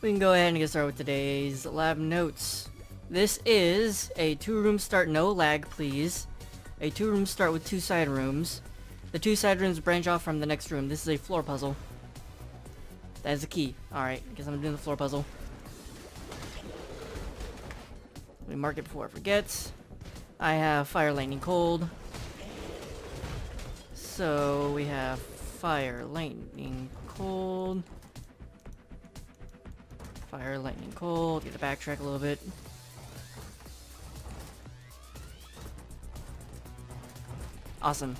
We can go ahead and get started with today's lab notes. This is a 2-room start, no lag please. A 2-room start with 2 side rooms. The 2 side rooms branch off from the next room. This is a floor puzzle. That is the key. Alright, guess I'm doing the floor puzzle. Let me mark it before I forget. I have fire, lightning, cold. So we have fire, lightning, cold. Fire, lightning, cold. Get to backtrack a little bit. Awesome.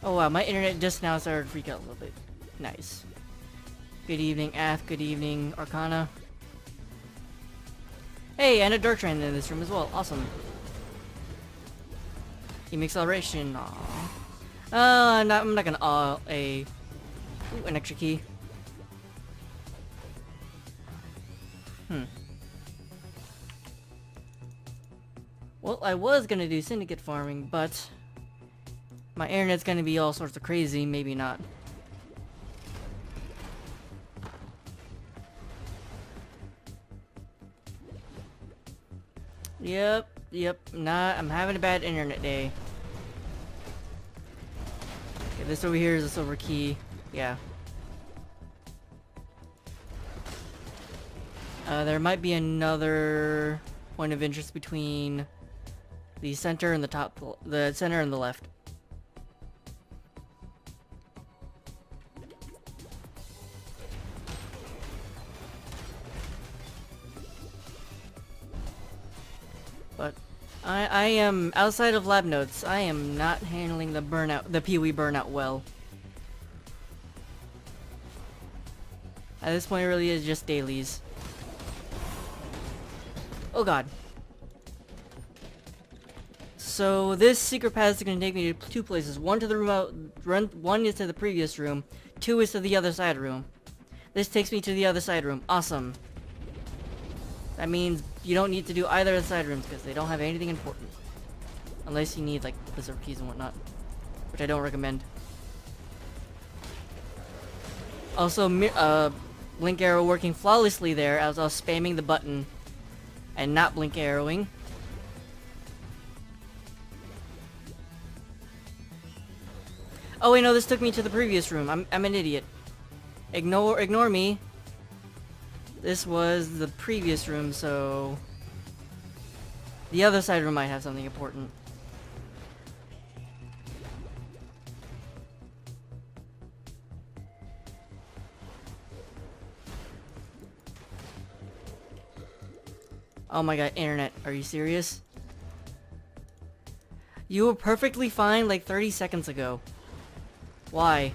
Oh wow, my internet just now started to freak out a little bit. Nice. Good evening, Ath. Good evening, Arcana. Hey, and a Dark Trend in this room as well. Awesome. Team acceleration. Aww. I'm not gonna ooh, an extra key. Well, I was gonna do syndicate farming, but my internet's gonna be all sorts of crazy. Maybe not. Yep. Nah, I'm having a bad internet day. Okay, this over here is a silver key. Yeah. There might be another point of interest between the center and the center and the left. But I am, outside of lab notes, I am not handling the PoE burnout well. At this point it really is just dailies. Oh god. So this secret path is going to take me to 2 places. One to the room one is to the previous room. 2 is to the other side room. This takes me to the other side room. Awesome. That means you don't need to do either of the side rooms because they don't have anything important. Unless you need like berserk keys and whatnot. Which I don't recommend. Also, blink arrow working flawlessly there as I was spamming the button and not blink arrowing. Oh wait, no, this took me to the previous room. I'm an idiot. Ignore me. This was the previous room, so the other side room might have something important. Oh my god, internet, are you serious? You were perfectly fine like 30 seconds ago. Why?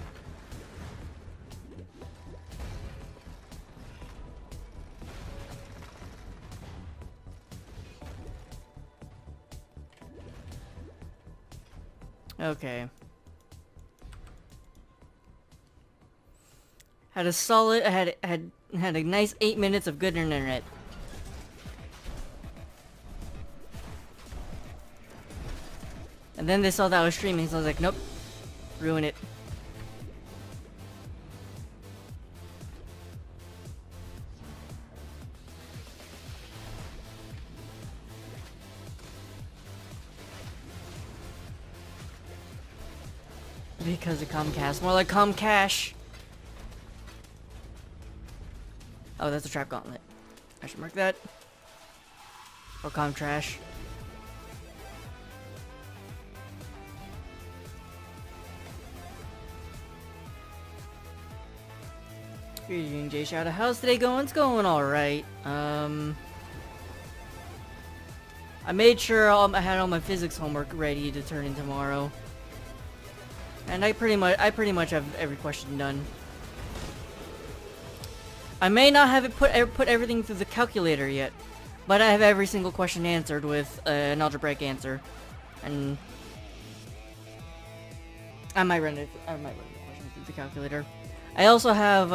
Okay. Had a solid, had a nice 8 minutes of good internet. And then they saw that I was streaming, so I was like, nope, ruin it. Because of Comcast. More like Comcash. Oh, that's a trap gauntlet. I should mark that. Or Comtrash. Greeting, Jay Shadow. How's today going? It's going alright. I made sure I had all my physics homework ready to turn in tomorrow. And I pretty much have every question done. I may not have put everything through the calculator yet, but I have every single question answered with an algebraic answer, and I might run the question through the calculator. I also have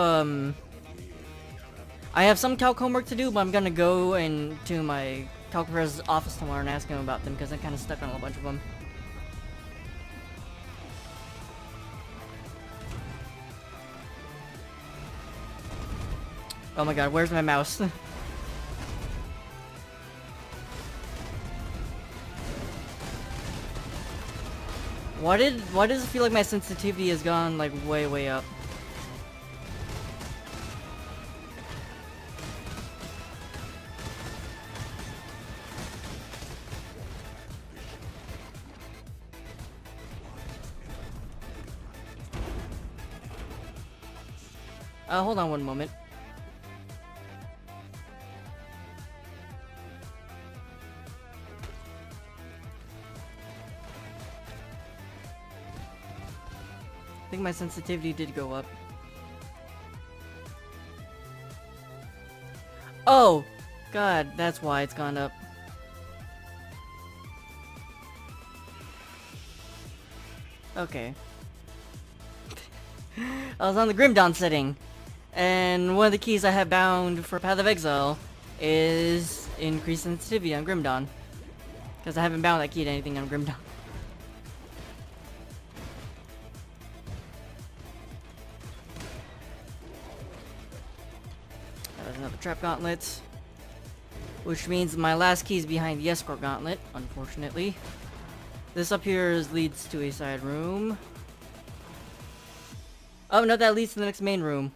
I have some calc homework to do, but I'm gonna go to my calc professor's office tomorrow and ask him about them because I'm kind of stuck on a bunch of them. Oh my god, where's my mouse? Why does it feel like my sensitivity has gone like way up? Hold on one moment. I think my sensitivity did go up. Oh! God, that's why it's gone up. Okay. I was on the Grim Dawn setting. And one of the keys I have bound for Path of Exile is increased sensitivity on Grim Dawn. Because I haven't bound that key to anything on Grim Dawn. There's another Trap Gauntlet. Which means my last key is behind the Escort Gauntlet, unfortunately. This up here leads to a side room. Oh no, that leads to the next main room.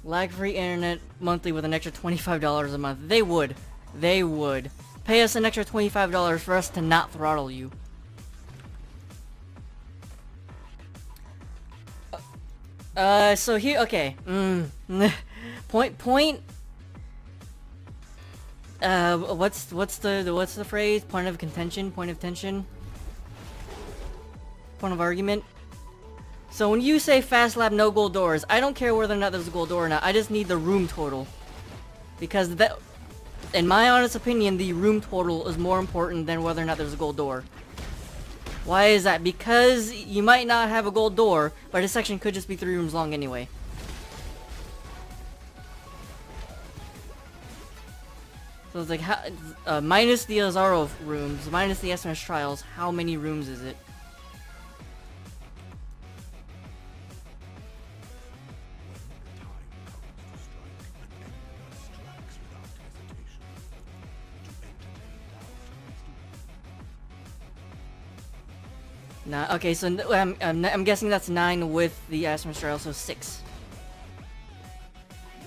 Lag-free internet monthly with an extra $25 a month. They would. They would. Pay us an extra $25 for us to not throttle you. So here, okay. Point. What's the phrase? Point of contention? Point of tension? Point of argument? So when you say fast lab no gold doors, I don't care whether or not there's a gold door or not. I just need the room total. Because that, in my honest opinion, the room total is more important than whether or not there's a gold door. Why is that? Because you might not have a gold door, but a section could just be 3 rooms long anyway. So it's like, minus the Azaro rooms, minus the SMS trials, how many rooms is it? Nah, okay, so I'm guessing that's 9 with the SMS trial, so 6.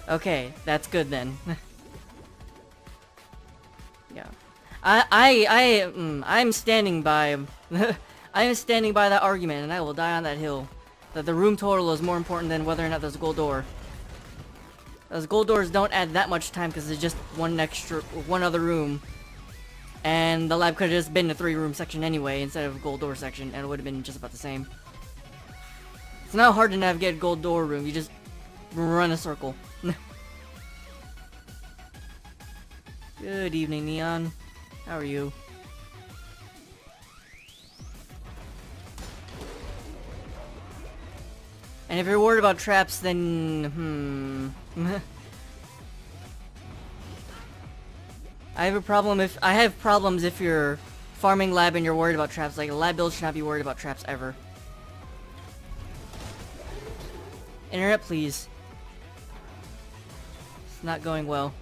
Okay, that's good then. Yeah, I'm standing by. I am standing by that argument, and I will die on that hill. That the room total is more important than whether or not there's a gold door. Those gold doors don't add that much time because it's just one other room. And the lab could have just been a 3-room section anyway, instead of a gold door section, and it would have been just about the same. It's not hard to navigate a gold door room, you just run a circle. Good evening, Neon. How are you? And if you're worried about traps, then, I have problems if you're farming lab and you're worried about traps. Like, a lab build should not be worried about traps ever. Internet, please. It's not going well.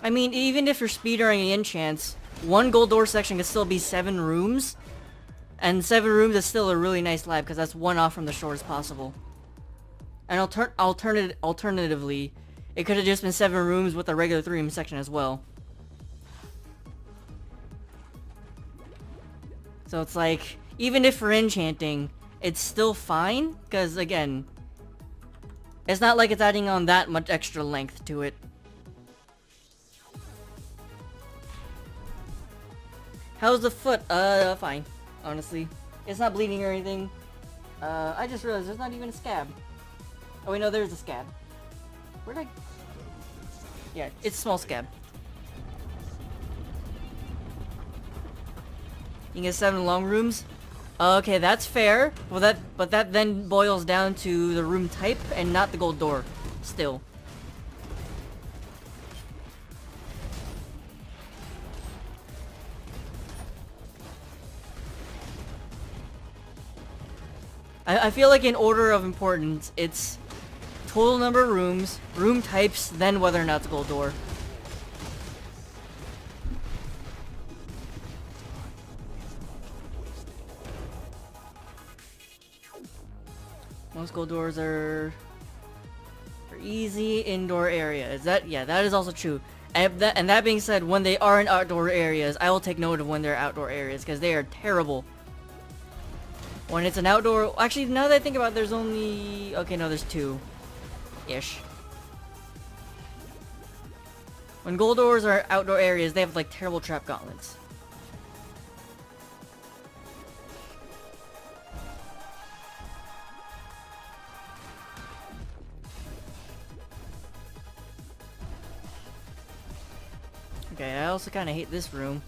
I mean, even if you're speedrunning enchants, 1 gold door section could still be 7 rooms. And 7 rooms is still a really nice lab, because that's 1 off from the shortest possible. And alternatively, it could have just been 7 rooms with a regular 3-room section as well. So it's like, even if for enchanting, it's still fine, because again, it's not like it's adding on that much extra length to it. How's the foot? Fine. Honestly. It's not bleeding or anything. I just realized there's not even a scab. Oh wait, no, there's a scab. Where'd I... Yeah, it's a small scab. You can get 7 long rooms. Okay, that's fair. Well, but that then boils down to the room type and not the gold door. Still. I feel like in order of importance, it's total number of rooms, room types, then whether or not it's a gold door. Most gold doors are easy indoor areas. Yeah, that is also true. And that being said, when they are in outdoor areas, I will take note of when they're outdoor areas because they are terrible. When it's an outdoor... Actually, now that I think about it, there's only... Okay, no, there's 2-ish. When gold doors are outdoor areas, they have, like, terrible trap gauntlets. Okay, I also kind of hate this room.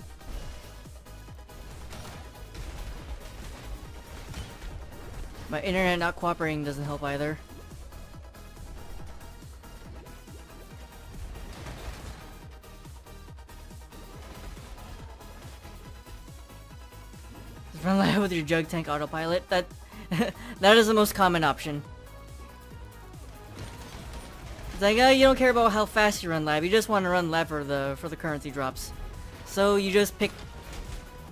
My internet not cooperating doesn't help either. Just run live with your jug tank autopilot. That that is the most common option. It's like, you don't care about how fast you run lab. You just want to run lab for the currency drops. So you just pick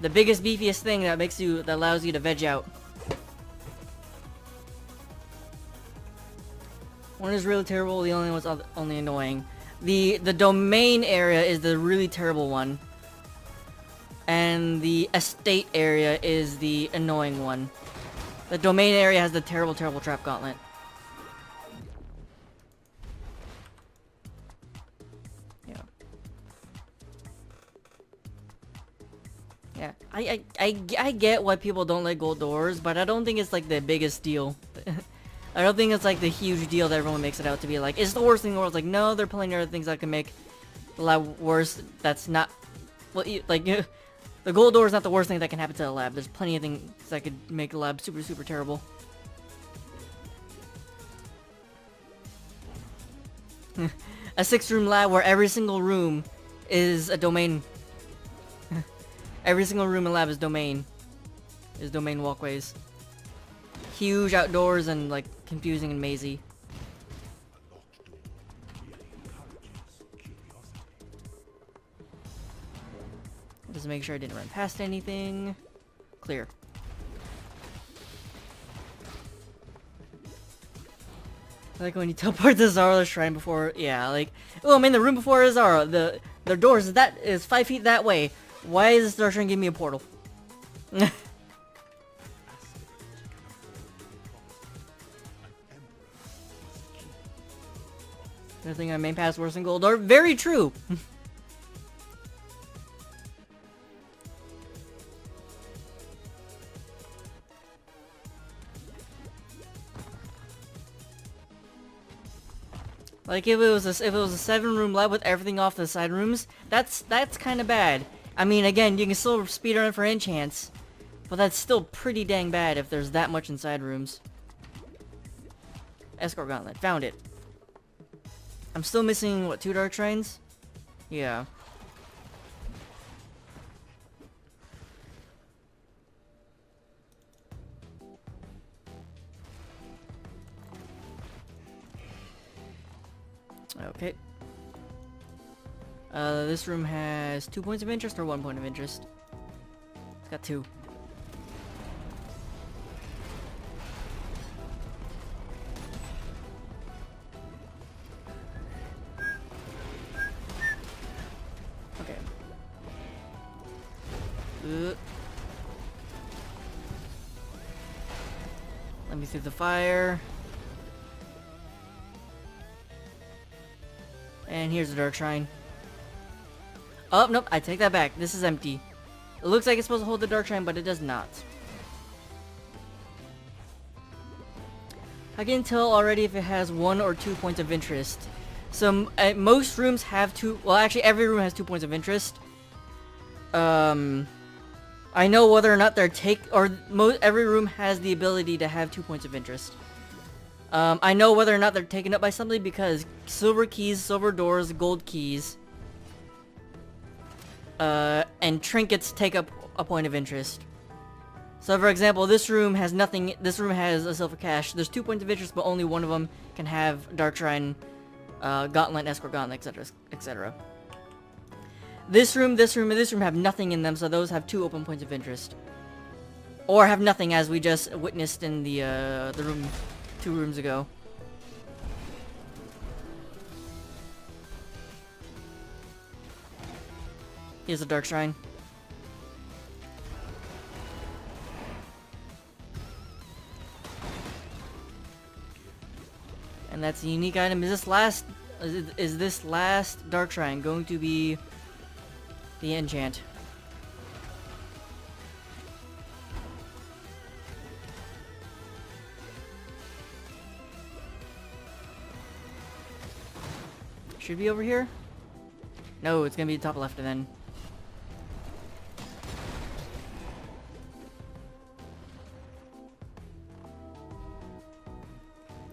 the biggest, beefiest thing that allows you to veg out. One is really terrible, the only one's only annoying. The domain area is the really terrible one. And the estate area is the annoying one. The domain area has the terrible, terrible trap gauntlet. Yeah. Yeah. I get why people don't like gold doors, but I don't think it's like the biggest deal. I don't think it's like the huge deal that everyone makes it out to be. Like, it's the worst thing in the world. It's like, no, there are plenty of other things that can make a lot worse. That's not... Well, the gold door is not the worst thing that can happen to a lab. There's plenty of things that could make a lab super, super terrible. A 6-room lab where every single room is a domain. Every single room in lab is domain. Is domain walkways. Huge outdoors and like confusing and mazy. Just make sure I didn't run past anything. Clear. Like when you teleport to Zara's shrine before, yeah, like, oh, I'm in the room before Zara. The doors is 5 feet that way. Why is Star trying to give me a portal? Nothing on main pass worse than gold door. Very true. Like if it was a 7-room lab with everything off the side rooms, that's kind of bad. I mean, again, you can still speedrun for enchants, but that's still pretty dang bad if there's that much inside rooms. Escort gauntlet, found it. I'm still missing, what, 2 dark shrines? Yeah. Okay. This room has 2 points of interest or 1 point of interest? It's got 2. Okay. Let me through the fire. And here's the dark shrine. Oh, nope, I take that back. This is empty. It looks like it's supposed to hold the dark shrine, but it does not. I can tell already if it has 1 or 2 points of interest. So, most rooms have 2... Well, actually, every room has 2 points of interest. I I know whether or not they're every room has the ability to have 2 points of interest. I know whether or not they're taken up by something because silver keys, silver doors, gold keys, and trinkets take up a point of interest. So for example, this room has nothing, this room has a silver cache. There's 2 points of interest, but only one of them can have Dark Shrine, Gauntlet, Escort Gauntlet, etc., etc. This room, and this room have nothing in them, so those have 2 open points of interest. Or have nothing, as we just witnessed in the room 2 rooms ago. Here's a Dark Shrine. And that's a unique item. Is this last Dark Shrine going to be the enchant? Should be over here? No, it's gonna be the top left then.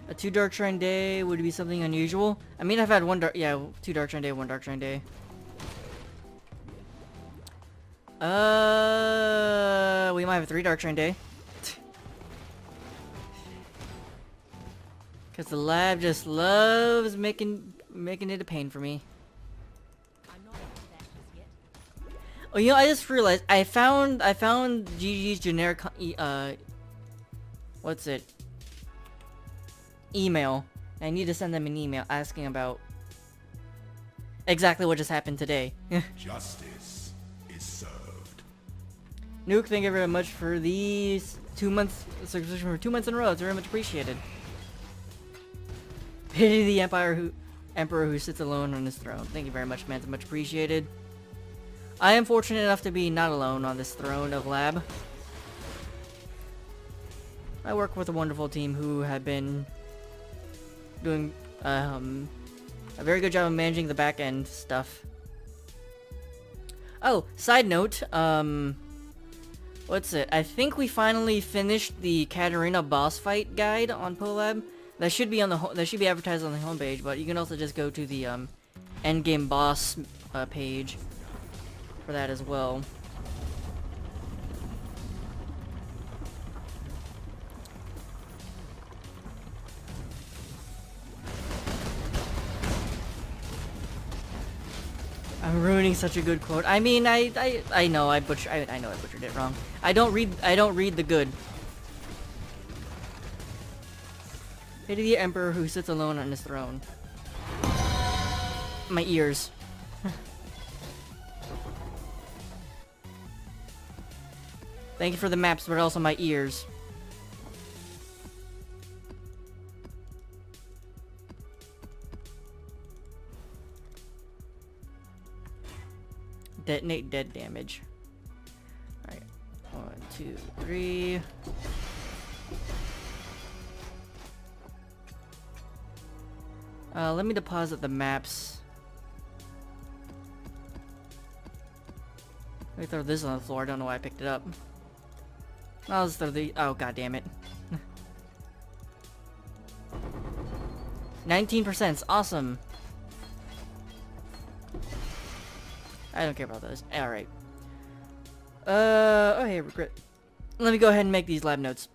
A 2 Dark Shrine day would be something unusual. I mean, I've had 2 Dark Shrine day, 1 Dark Shrine day. We might have a 3 Dark Shrine day. Cause the lab just loves making it a pain for me. Oh, you know, I just realized I found GG's generic what's it? Email. I need to send them an email asking about exactly what just happened today. Justice is served. Nuke, thank you very much for these 2 months subscription for 2 months in a row. It's very much appreciated. Pity the emperor who sits alone on his throne. Thank you very much, man. It's much appreciated. I am fortunate enough to be not alone on this throne of lab. I work with a wonderful team who have been doing a very good job of managing the back end stuff. Oh, side note, what's it? I think we finally finished the Katarina boss fight guide on POELAB. That should be on that should be advertised on the homepage, but you can also just go to the endgame boss page for that as well. I'm ruining such a good quote. I mean, I know I butchered it wrong. I don't read the good. Pity the emperor who sits alone on his throne. My ears. Thank you for the maps, but also my ears. Detonate dead damage. Alright. 1, 2, 3. Let me deposit the maps. Let me throw this on the floor. I don't know why I picked it up. I'll just throw the... Oh, god damn it. 19%. Awesome. I don't care about those. Alright. Okay, regret. Let me go ahead and make these lab notes.